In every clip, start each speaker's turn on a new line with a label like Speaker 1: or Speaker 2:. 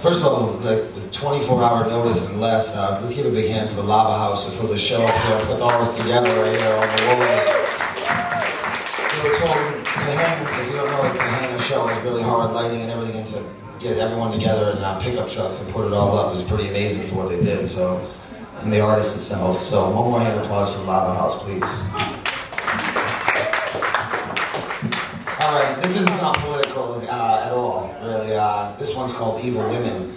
Speaker 1: First of all, like with 24-hour notice and less, let's give a big hand for the Lava House for the show up here, put all this together right here on the walls. They were told to hang, if you don't know, to hang a show is really hard, lighting and everything, and to get everyone together in pickup trucks and put it all up is pretty amazing for what they did. So, and the artist itself. So, one more hand of applause for the Lava House, please. All right, this is not political at all, really. This one's called Evil Women.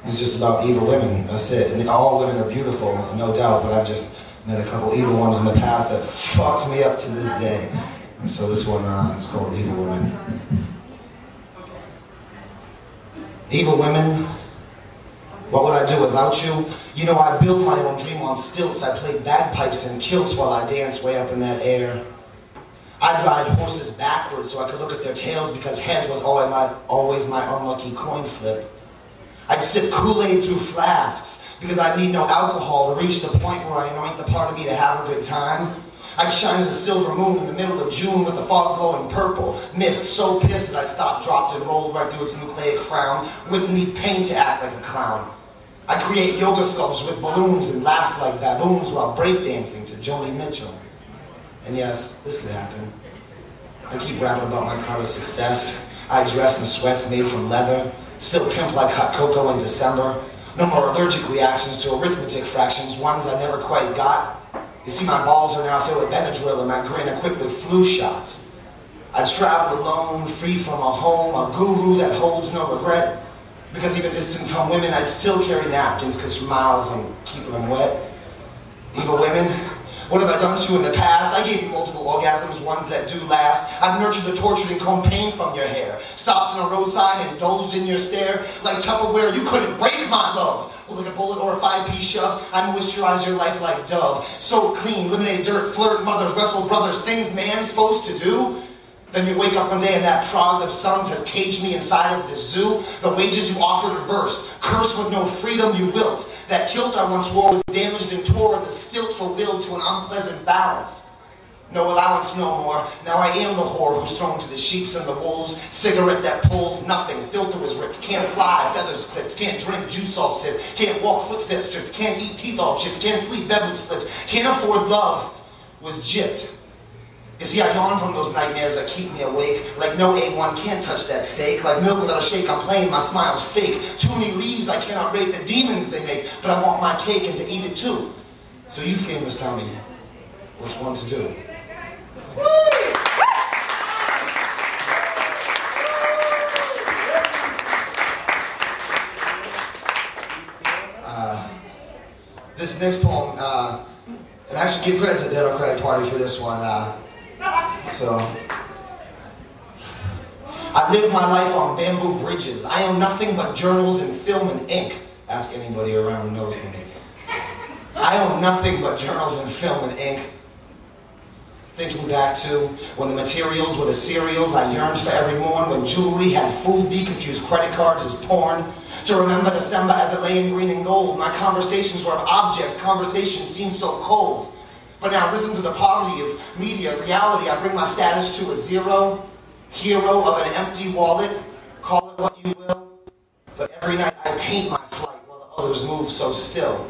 Speaker 1: It's just about evil women, that's it. And all women are beautiful, no doubt, but I've just met a couple evil ones in the past that fucked me up to this day. And so this one is called Evil Women. Evil women, what would I do without you? You know, I built my own dream on stilts. I played bagpipes and kilts while I danced way up in that air. I'd ride horses backwards so I could look at their tails because heads was always my unlucky coin flip. I'd sip Kool-Aid through flasks because I need no alcohol to reach the point where I anoint the part of me to have a good time. I'd shine as a silver moon in the middle of June with the fog glowing purple. Mist so pissed that I stopped, dropped, and rolled right through its nucleic frown. Wouldn't need paint to act like a clown. I'd create yoga sculptures with balloons and laugh like baboons while breakdancing to Joni Mitchell. And yes, this could happen. I keep rapping about my cloud of success. I dress in sweats made from leather. Still pimp like hot cocoa in December. No more allergic reactions to arithmetic fractions, ones I never quite got. You see, my balls are now filled with Benadryl and my grin equipped with flu shots. I travel alone, free from a home, a guru that holds no regret. Because even distant from women, I'd still carry napkins, because smiles and keep them wet. Evil women, what have I done to you in the past? I gave you multiple orgasms, ones that do last. I've nurtured the tortured and combed pain from your hair. Stopped on a roadside and indulged in your stare. Like Tupperware, you couldn't break my love. With like a bullet or a 5-piece shove, I moisturize your life like Dove. So clean, eliminate dirt, flirt, mothers, wrestle brothers, things man's supposed to do. Then you wake up one day and that product of sons has caged me inside of this zoo. The wages you offered reversed. Curse with no freedom you wilt. That kilt I once wore was damaged and tore, and the stilts were willed to an unpleasant balance. No allowance no more. Now I am the whore who's thrown to the sheeps and the wolves. Cigarette that pulls nothing. Filter was ripped. Can't fly, feathers clipped. Can't drink, juice all sipped. Can't walk, footsteps stripped. Can't eat, teeth all chipped. Can't sleep, bed was flipped. Can't afford love, was gypped. You see, I yawn from those nightmares that keep me awake. Like no A1 can't touch that steak. Like milk without a shake, I'm playing, my smile's fake. Too many leaves, I cannot rate the demons they make. But I want my cake and to eat it too. So you famous tell me, what's one to do? This next poem, and I should give credit to the Democratic Party for this one. I live my life on bamboo bridges. I own nothing but journals and film and ink. Ask anybody around who knows me. I own nothing but journals and film and ink. Thinking back to when the materials were the cereals I yearned for every morn, when jewelry had fooled me, confused credit cards as porn. To remember December as it lay in green and gold. My conversations were of objects, conversations seemed so cold. But now risen to the poverty of media, reality, I bring my status to a zero. Hero of an empty wallet, call it what you will. But every night I paint my flight while the others move so still.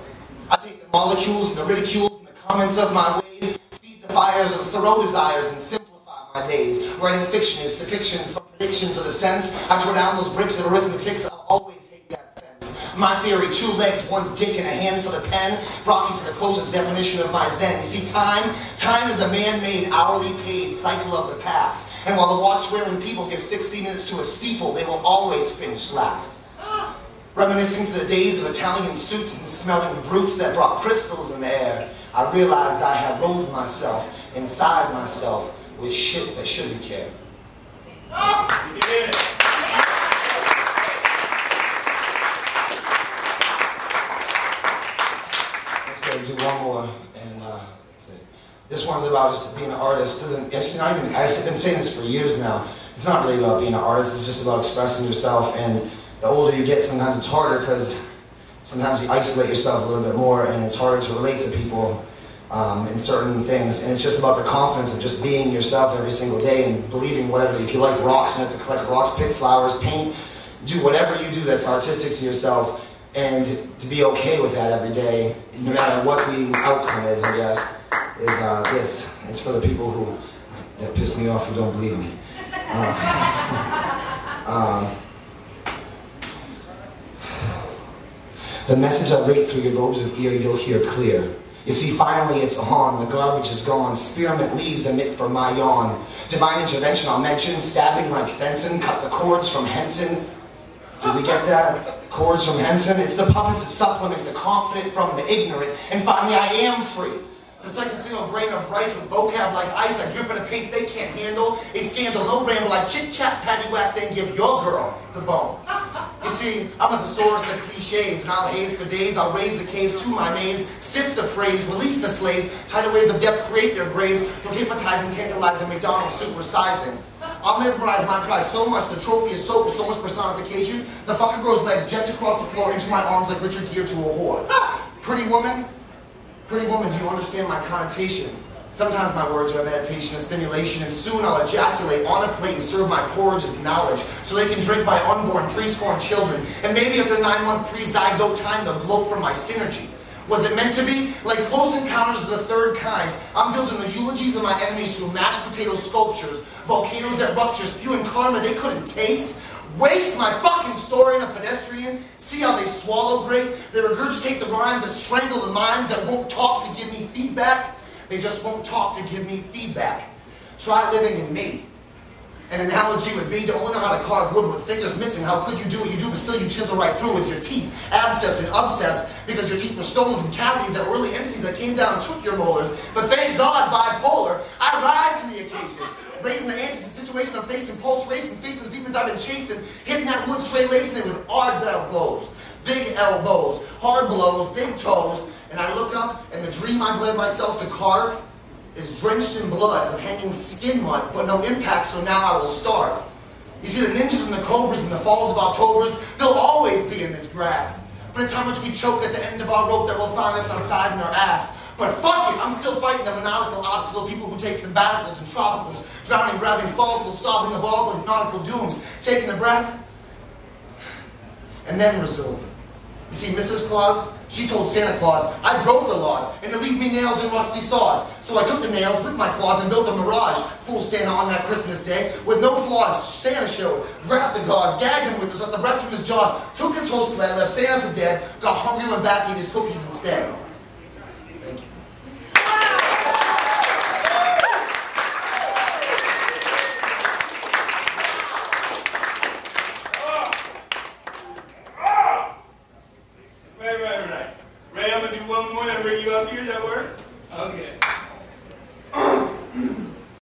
Speaker 1: I take the molecules and the ridicules and the comments of my ways, feed the fires of thorough desires and simplify my days. Writing fiction is depictions for predictions of the sense. I tore down those bricks of arithmetics, I'll always hate that fence. My theory, 2 legs, 1 dick, and a hand for the pen, brought me to the closest definition of my zen. You see, time is a man-made, hourly paid cycle of the past. And while the watch-wearing people give 60 minutes to a steeple, they will always finish last. Reminiscing to the days of Italian suits and smelling brutes that brought crystals in the air, I realized I had rolled myself inside myself with shit that shouldn't care. Let's go do one more, and that's it. This one's about just being an artist. I've been saying this for years now. It's not really about being an artist, it's just about expressing yourself, and the older you get, sometimes it's harder because sometimes you isolate yourself a little bit more and it's harder to relate to people in certain things. And it's just about the confidence of just being yourself every single day and believing whatever. If you like rocks, you have to collect rocks, pick flowers, paint, do whatever you do that's artistic to yourself, and to be okay with that every day, no matter what the outcome is, I guess, is this. It's for the people who that piss me off who don't believe me. The message I break through your lobes of ear, you'll hear clear. You see, finally it's on, the garbage is gone, spearmint leaves emit from my yawn. Divine intervention I'll mention, stabbing like fencing, cut the cords from Henson. Did we get that? Cords from Henson? It's the puppets that supplement the confident from the ignorant, and finally I am free. To slice a single grain of rice with vocab like ice, I drip at a pace they can't handle. A scandal, no ramble like chit-chat, patty-whack, then give your girl the bone. You see, I'm a thesaurus of cliches, and I'll haze for days. I'll raise the caves to my maze, sift the praise, release the slaves, tidal ways of death create their graves, for hypnotizing, tantalizing, McDonald's supersizing. I'll mesmerize my prize so much, the trophy is soaked with so much personification, the fucker grows legs, jets across the floor into my arms like Richard Gere to a whore. Pretty woman, do you understand my connotation? Sometimes my words are a meditation, a stimulation, and soon I'll ejaculate on a plate and serve my porridge as knowledge, so they can drink my unborn, pre-scorn children, and maybe after 9-month pre-zygote time they'll gloat from my synergy. Was it meant to be? Like Close Encounters of the Third Kind, I'm building the eulogies of my enemies to mashed potato sculptures, volcanoes that rupture, spewing karma they couldn't taste. Waste my fucking story in a pedestrian. See how they swallow great? They regurgitate the rhymes that strangle the minds that won't talk to give me feedback. They just won't talk to give me feedback. Try living in me. An analogy would be to only know how to carve wood with fingers missing. How could you do what you do, but still you chisel right through with your teeth, abscess and obsessed, because your teeth were stolen from cavities that were really entities that came down and took your molars. But thank God, bipolar, I rise to the occasion. Raising the ante to the situation I'm facing, pulse racing, faith in the demons I've been chasing, hitting that wood straight, lacing it with hard elbows, big elbows, hard blows, big toes, and I look up and the dream I bled myself to carve is drenched in blood with hanging skin mud, but no impact, so now I will starve. You see, the ninjas and the cobras and the falls of Octobers, they'll always be in this grass. But it's how much we choke at the end of our rope that will find us outside in our ass. But fuck it, I'm still fighting the maniacal obstacle, people who take sabbaticals and tropicals, drowning, grabbing follicles, stopping the ball with nautical dooms, taking a breath, and then resume. You see, Mrs. Claus, she told Santa Claus, I broke the laws, and to leave me nails and rusty saws. So I took the nails with my claws and built a mirage. Fool Santa on that Christmas day, with no flaws, Santa showed, grabbed the gauze, gagged him with us, let the breath from his jaws, took his whole sled, left Santa for dead, got hungry, went back, ate his cookies instead. Thank you.
Speaker 2: Right. Ray, I'm gonna do one more and bring you up here. Does that work? Okay.